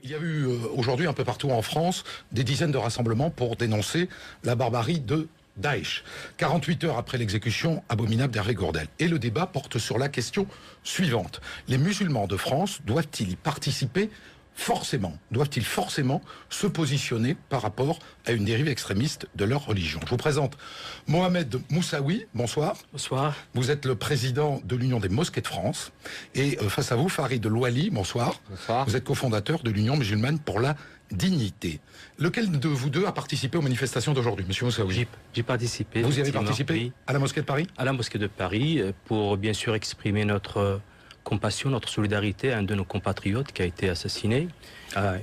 Il y a eu aujourd'hui un peu partout en France des dizaines de rassemblements pour dénoncer la barbarie de Daesh. 48 heures après l'exécution abominable d'Hervé Gourdel. Et le débat porte sur la question suivante. Les musulmans de France doivent-ils y participer forcément? Doivent-ils forcément se positionner par rapport à une dérive extrémiste de leur religion? Je vous présente Mohamed Moussaoui. Bonsoir. Bonsoir. Vous êtes le président de l'Union des mosquées de France. Et face à vous, Farid Louali. Bonsoir. Bonsoir. Vous êtes cofondateur de l'Union musulmane pour la dignité. Lequel de vous deux a participé aux manifestations d'aujourd'hui, monsieur Moussaoui? J'ai participé. Vous y avez participé, oui, à la mosquée de Paris? à la mosquée de Paris, pour bien sûr exprimer notre compassion, notre solidarité à un de nos compatriotes qui a été assassiné,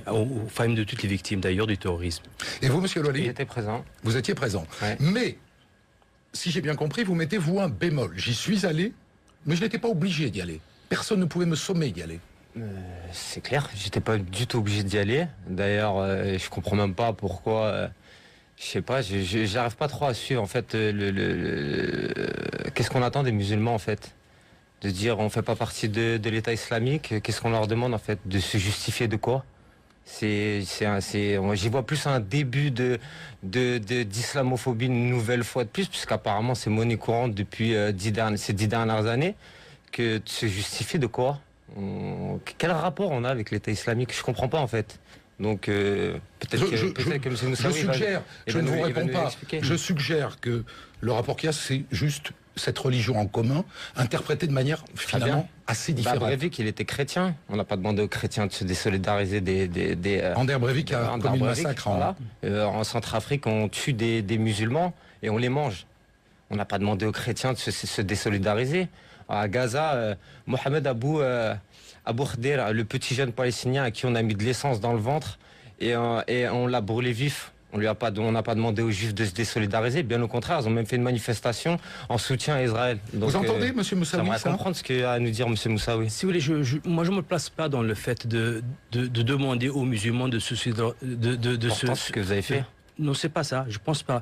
aux femmes de toutes les victimes d'ailleurs du terrorisme. Et vous, monsieur Louali? J'étais présent. Vous étiez présent. Ouais. Mais, si j'ai bien compris, vous mettez vous un bémol. J'y suis allé, mais je n'étais pas obligé d'y aller. Personne ne pouvait me sommer d'y aller. C'est clair, j'étais pas du tout obligé d'y aller. D'ailleurs, je comprends même pas pourquoi. Je sais pas, j'arrive pas trop à suivre en fait qu'est-ce qu'on attend des musulmans en fait. De dire on fait pas partie de l'État islamique, qu'est-ce qu'on leur demande en fait? De se justifier de quoi? J'y vois plus un début d'islamophobie une nouvelle fois de plus, puisqu'apparemment c'est monnaie courante depuis ces 10 dernières années, que de se justifier de quoi? Quel rapport on a avec l'État islamique? Je comprends pas en fait. Donc peut-être que M. Moussaoui je ne vous réponds pas. Je suggère que le rapport qu'il y a, c'est juste cette religion en commun, interprétée de manière finalement assez différente. Breivik, il était chrétien. On n'a pas demandé aux chrétiens de se désolidariser des Ander Breivik a commis le massacre. En Centrafrique, on tue des musulmans et on les mange. On n'a pas demandé aux chrétiens de se désolidariser. À Gaza, Mohamed Abou Khder, le petit jeune palestinien à qui on a mis de l'essence dans le ventre et on l'a brûlé vif. On n'a pas demandé aux Juifs de se désolidariser. Bien au contraire, ils ont même fait une manifestation en soutien à Israël. Donc, vous entendez, monsieur Moussaoui, j'aimerais comprendre ce qu'a à nous dire monsieur Moussaoui. Si vous voulez, moi je ne me place pas dans le fait de demander aux musulmans de se... ce que vous avez fait. Non, c'est pas ça, je pense pas.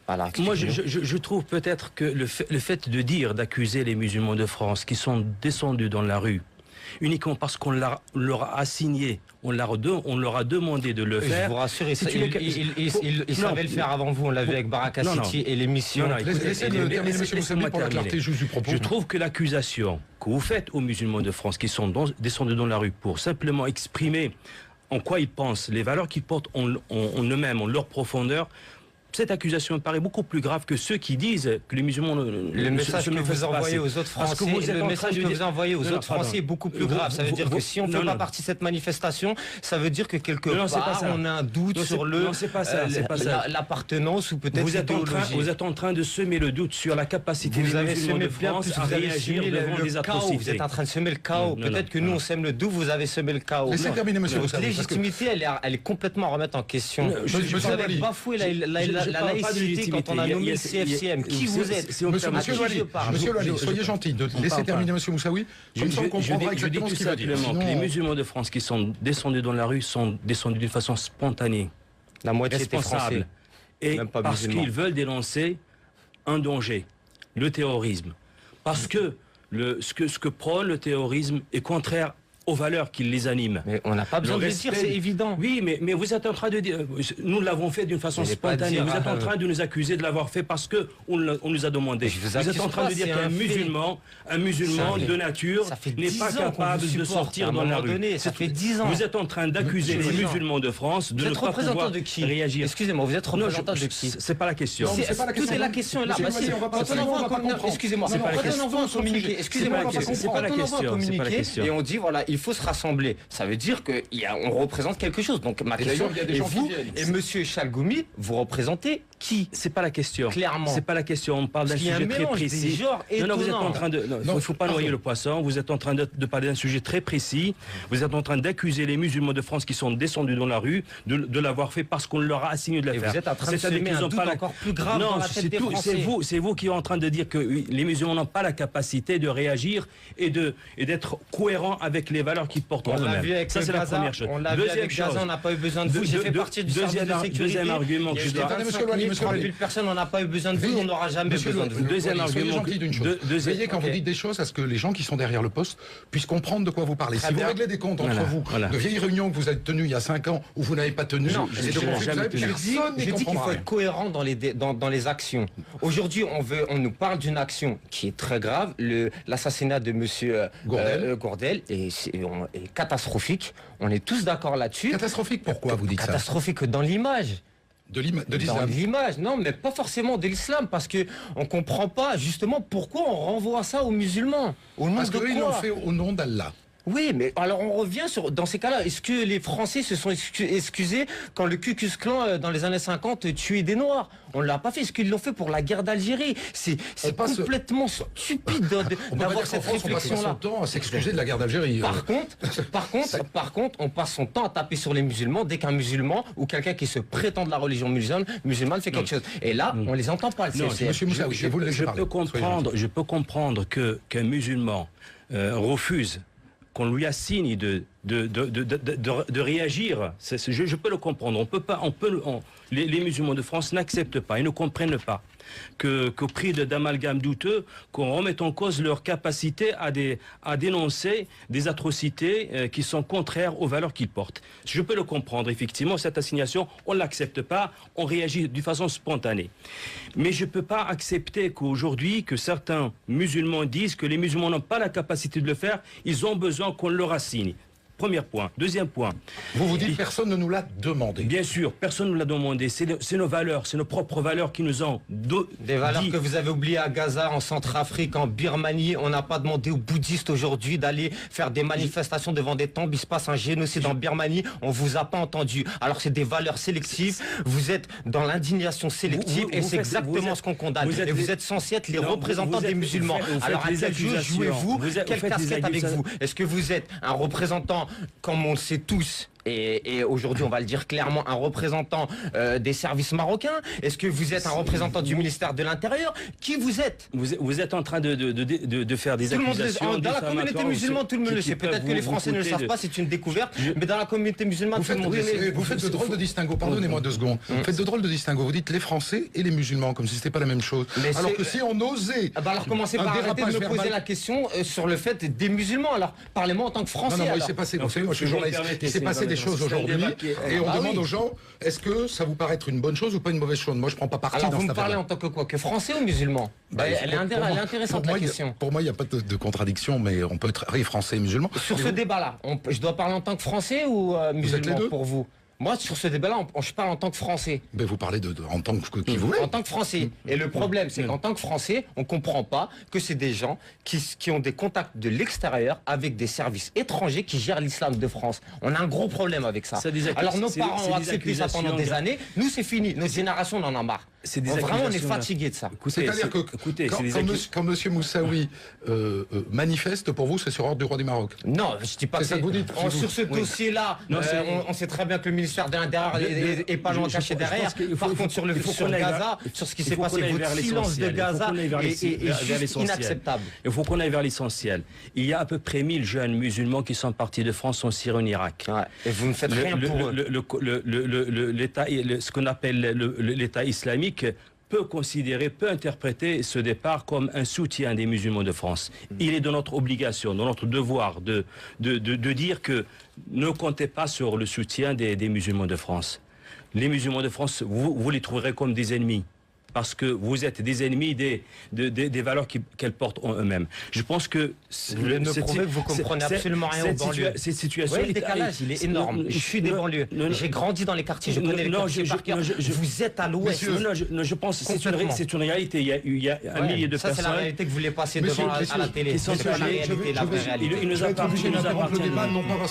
Voilà, moi, je trouve peut-être que le fait d'accuser les musulmans de France qui sont descendus dans la rue, uniquement parce qu'on leur a assigné, on leur a demandé de le faire. Je vous rassure, ils savaient le faire avant vous. On l'a vu avec Baraka City et l'émission. Laissez-le terminer, monsieur Moussaoui, pour la clarté juste du propos. Je trouve que l'accusation que vous faites aux musulmans de France qui sont descendus dans la rue pour simplement exprimer en quoi ils pensent, les valeurs qu'ils portent en eux-mêmes, en leur profondeur, cette accusation me paraît beaucoup plus grave que ceux qui disent que les musulmans le message que vous envoyez aux autres Français, le message que vous envoyez aux autres Français est beaucoup plus grave. Ça veut dire que si on ne fait pas partie de cette manifestation, ça veut dire que quelque part on a un doute sur l'appartenance ou peut-être l'idéologie. Vous êtes en train de semer le doute sur la capacité des musulmans de France à réagir devant des atrocités. Vous êtes en train de semer le chaos. Peut-être que nous on sème le doute, vous avez semé le chaos. Laissez terminer, monsieur. Votre légitimité, elle est complètement à remettre en question. Vous avez bafoué la laïcité quand on a nommé le CFCM. Qui vous êtes? Monsieur Louali, soyez gentil de laisser terminer monsieur Moussaoui. Comme ça, on comprendra exactement ce qu'il veut dire. Que les musulmans de France qui sont descendus dans la rue sont descendus d'une façon spontanée, la moitié était français, et parce qu'ils veulent dénoncer un danger, le terrorisme. Parce que ce que prône le terrorisme est contraire aux valeurs qui les animent. Mais on n'a pas besoin de le dire, c'est évident. Oui, mais vous êtes en train de dire... Nous l'avons fait d'une façon spontanée. Vous êtes en train de nous accuser de l'avoir fait parce qu'on nous a demandé. Vous êtes en train de dire qu'un musulman de nature n'est pas capable de sortir dans la rue. Ça fait 10 ans. Vous êtes en train d'accuser les musulmans de France de ne pas pouvoir réagir. Excusez-moi, vous êtes représentant de qui? C'est pas la question. Tout est la question là. Excusez-moi, c'est pas la question. Quand on envoie un communiqué, excusez-moi, quand on envoie un communiqué et on dit voilà, il faut se rassembler. Ça veut dire qu'on représente quelque chose. Donc ma question, et vous et monsieur Chalgoumi, vous représentez qui? C'est pas la question. Clairement. C'est pas la question. On parle d'un sujet très précis. Non, vous êtes en train de... Il ne faut pas noyer le poisson. Vous êtes en train de parler d'un sujet très précis. Vous êtes en train d'accuser les musulmans de France qui sont descendus dans la rue de l'avoir fait parce qu'on leur a assigné de la faire. Vous êtes en train de semer un doute encore plus grave dans la tête des Français. C'est vous qui êtes en train de dire que les musulmans n'ont pas la capacité de réagir et d'être cohérents avec les valeurs qu'ils portent en On l'a vu eux-mêmes. avec Ça, c'est la Gaza, première chose. on l'a vu avec Gaza, on n'a pas eu besoin de vous. J'ai fait partie du service de sécurité. Deuxième argument que je dois... Attendez, monsieur Louali, monsieur Louali. Personne, on n'a pas eu besoin de vous, on n'aura jamais Monsieur besoin de vous. Deuxième Soyez argument gentil d'une chose. Veillez quand ok. vous dites des choses à ce que les gens qui sont derrière le poste puissent comprendre de quoi vous parlez. Très Si vous bien. réglez des comptes entre Voilà, vous, voilà. de vieilles réunions que vous avez tenues il y a 5 ans ou vous n'avez pas tenues, Non, et de je n'ai conflits que vous jamais avez, tenu. personne n'y Je dis qu'il comprendra faut rien. être cohérent dans les actions. Aujourd'hui, on nous parle d'une action qui est très grave. L'assassinat de monsieur Gourdel est catastrophique. On est tous d'accord là-dessus. Catastrophique, pourquoi vous dites ça? Catastrophique dans l'image. De Dans l'islam. l'image, non, mais pas forcément de l'islam, parce que on comprend pas justement pourquoi on renvoie ça aux musulmans. Au nom Parce de qu'eux, ils quoi l'ont fait au nom d'Allah. Oui, mais alors on revient sur... Dans ces cas-là, est-ce que les Français se sont excusés quand le Ku Klux Klan, dans les années 50, tuait des Noirs? On ne l'a pas fait. Est-ce qu'ils l'ont fait pour la guerre d'Algérie? C'est complètement stupide On peut pas d'avoir dire qu'en cette France, on passe son réflexion-là. temps à s'excuser de la guerre d'Algérie. Par contre, on passe son temps à taper sur les musulmans dès qu'un musulman ou quelqu'un qui se prétend de la religion musulmane fait quelque chose. Et là, on les entend pas. Non, Monsieur Moussaoui, je vais vous le laisser parler. Je peux comprendre qu'un musulman refuse qu'on lui assigne de réagir. Je peux le comprendre. Les musulmans de France n'acceptent pas, ils ne comprennent pas qu'au prix d'amalgames douteux, qu'on remette en cause leur capacité à dénoncer des atrocités qui sont contraires aux valeurs qu'ils portent. Je peux le comprendre, effectivement, cette assignation, on ne l'accepte pas, on réagit d'une façon spontanée. Mais je ne peux pas accepter qu'aujourd'hui, que certains musulmans disent que les musulmans n'ont pas la capacité de le faire, ils ont besoin qu'on leur assigne. Premier point. Deuxième point. Vous dites personne ne nous l'a demandé. Bien sûr, personne ne nous l'a demandé. C'est nos valeurs, c'est nos propres valeurs qui nous ont des valeurs dit. Que vous avez oubliées à Gaza, en Centrafrique, en Birmanie. On n'a pas demandé aux bouddhistes aujourd'hui d'aller faire des manifestations devant des tombes. Il se passe un génocide en Birmanie. On vous a pas entendu. Alors c'est des valeurs sélectives. Vous êtes dans l'indignation sélective et c'est exactement ce qu'on condamne. Et vous êtes censés être les représentants des musulmans. Alors à quel jeu jouez-vous? Quelle casquette avec vous? Est-ce que vous êtes un représentant, comme on le sait tous, et aujourd'hui on va le dire clairement, un représentant des services marocains? Est-ce que vous êtes un représentant du ministère de l'Intérieur? Qui vous êtes? Vous êtes en train de faire des accusations. Dans la communauté musulmane, tout le monde le sait. Peut-être que les Français ne le savent pas, c'est une découverte, mais dans la communauté musulmane, tout le monde le sait. Vous faites de drôles de distinguo, pardonnez-moi 2 secondes. Vous faites de drôles de distingo. Vous dites les Français et les musulmans, comme si c'était pas la même chose. Alors que si on osait... alors commencez par arrêter de me poser la question sur le fait des musulmans. Alors parlez-moi en tant que Français. Non, il s'est passé, vous savez, moi je suis journaliste, il s'est passé des choses aujourd'hui, et on demande aux gens, est-ce que ça vous paraît être une bonne chose ou pas une mauvaise chose? Moi je prends pas parti dans cette affaire. Alors vous me parlez en tant que quoi? Que Français ou musulman? Elle est intéressante la question. Pour moi il n'y a pas de contradiction, mais on peut être français et musulman. Sur ce débat-là, je dois parler en tant que Français ou musulman pour vous? Moi, sur ce débat-là, je parle en tant que Français. Mais vous parlez en tant que qui vous voulez. En tant que Français. Et le problème, c'est qu'en tant que Français, on ne comprend pas que c'est des gens qui ont des contacts de l'extérieur avec des services étrangers qui gèrent l'islam de France. On a un gros problème avec ça. Alors nos parents ont accepté ça pendant des années. Nous, c'est fini. Notre génération, on en a marre. Vraiment, on est fatigué de ça. C'est-à-dire que quand M. Moussaoui manifeste, pour vous, c'est sur ordre du roi du Maroc? Non, je ne dis pas que c'est ça que vous dites. Sur ce dossier-là, on sait très bien que le ministère de l'Intérieur est pas loin caché derrière. Par contre, sur Gaza, sur ce qui s'est passé, votre silence de Gaza est juste inacceptable. Il faut qu'on aille vers l'essentiel. Il y a à peu près 1000 jeunes musulmans qui sont partis de France en Syrie, en Irak. Et vous ne faites rien pour eux. Ce qu'on appelle l'État islamique peut interpréter ce départ comme un soutien des musulmans de France. Il est de notre obligation, de notre devoir de dire que ne comptez pas sur le soutien des musulmans de France. Les musulmans de France, vous les trouverez comme des ennemis. Parce que vous êtes des ennemis des valeurs qu'elles portent en eux-mêmes. Je pense que... Vous comprenez absolument rien aux banlieues. Cette situation... Le décalage, il est énorme. Je suis des banlieues. J'ai grandi dans les quartiers, je connais les quartiers par cœur. Vous êtes à l'ouest. Je pense que c'est une réalité. Il y a un millier de personnes... Ça, c'est la réalité que vous voulez passer devant à la télé. C'est la réalité, la vraie réalité. Je vais être obligé d'interrompre le débat, non pas parce